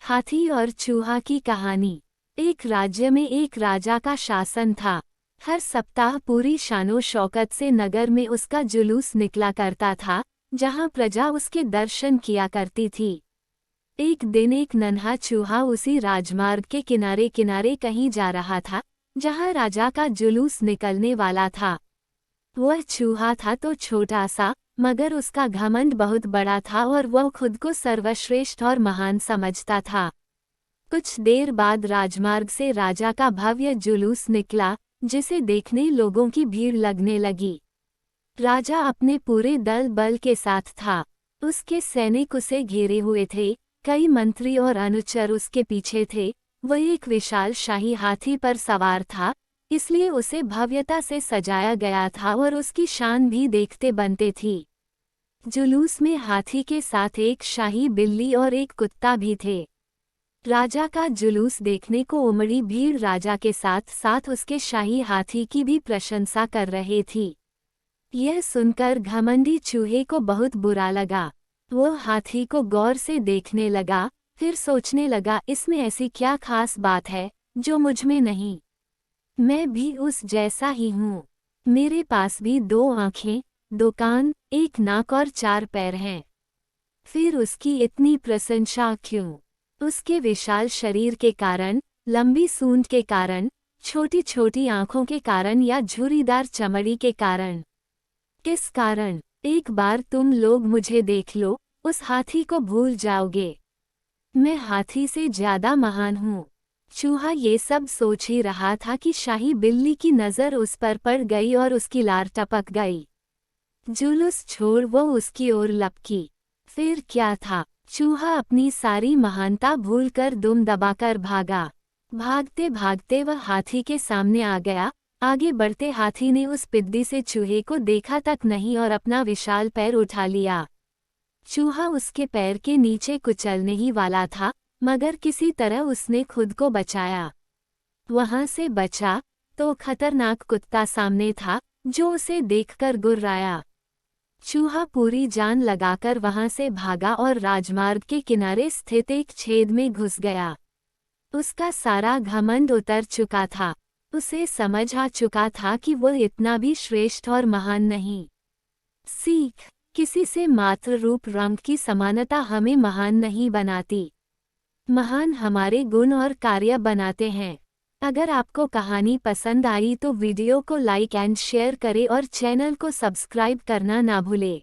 हाथी और चूहा की कहानी। एक राज्य में एक राजा का शासन था। हर सप्ताह पूरी शानो शौकत से नगर में उसका जुलूस निकला करता था, जहां प्रजा उसके दर्शन किया करती थी। एक दिन एक नन्हा चूहा उसी राजमार्ग के किनारे किनारे कहीं जा रहा था, जहां राजा का जुलूस निकलने वाला था। वह चूहा था तो छोटा सा, मगर उसका घमंड बहुत बड़ा था और वह खुद को सर्वश्रेष्ठ और महान समझता था। कुछ देर बाद राजमार्ग से राजा का भव्य जुलूस निकला, जिसे देखने लोगों की भीड़ लगने लगी। राजा अपने पूरे दल बल के साथ था। उसके सैनिक उसे घेरे हुए थे, कई मंत्री और अनुचर उसके पीछे थे। वह एक विशाल शाही हाथी पर सवार था, इसलिए उसे भव्यता से सजाया गया था और उसकी शान भी देखते बनते थी। जुलूस में हाथी के साथ एक शाही बिल्ली और एक कुत्ता भी थे। राजा का जुलूस देखने को उमड़ी भीड़ राजा के साथ साथ उसके शाही हाथी की भी प्रशंसा कर रही थी। यह सुनकर घमंडी चूहे को बहुत बुरा लगा। वह हाथी को गौर से देखने लगा, फिर सोचने लगा, इसमें ऐसी क्या खास बात है जो मुझ में नहीं। मैं भी उस जैसा ही हूँ। मेरे पास भी 2 आँखें, 2 कान, 1 नाक और 4 पैर हैं। फिर उसकी इतनी प्रशंसा क्यों? उसके विशाल शरीर के कारण, लंबी सूंड के कारण, छोटी छोटी आँखों के कारण या झुर्रीदार चमड़ी के कारण? किस कारण? एक बार तुम लोग मुझे देख लो, उस हाथी को भूल जाओगे। मैं हाथी से ज्यादा महान हूँ। चूहा ये सब सोच ही रहा था कि शाही बिल्ली की नज़र उस पर पड़ गई और उसकी लार टपक गई। जुलूस छोड़ वो उसकी ओर लपकी। फिर क्या था? चूहा अपनी सारी महानता भूलकर दुम दबाकर भागा। भागते भागते वह हाथी के सामने आ गया। आगे बढ़ते हाथी ने उस पिद्दी से चूहे को देखा तक नहीं और अपना विशाल पैर उठा लिया। चूहा उसके पैर के नीचे कुचलने ही वाला था, मगर किसी तरह उसने खुद को बचाया। वहां से बचा तो खतरनाक कुत्ता सामने था, जो उसे देखकर गुर्राया। चूहा पूरी जान लगाकर वहां से भागा और राजमार्ग के किनारे स्थित एक छेद में घुस गया। उसका सारा घमंड उतर चुका था। उसे समझ आ चुका था कि वह इतना भी श्रेष्ठ और महान नहीं। सीख: किसी से मात्र रूप रंग की समानता हमें महान नहीं बनाती। महान हमारे गुण और कार्य बनाते हैं। अगर आपको कहानी पसंद आई तो वीडियो को लाइक एंड शेयर करें और चैनल को सब्सक्राइब करना ना भूलें।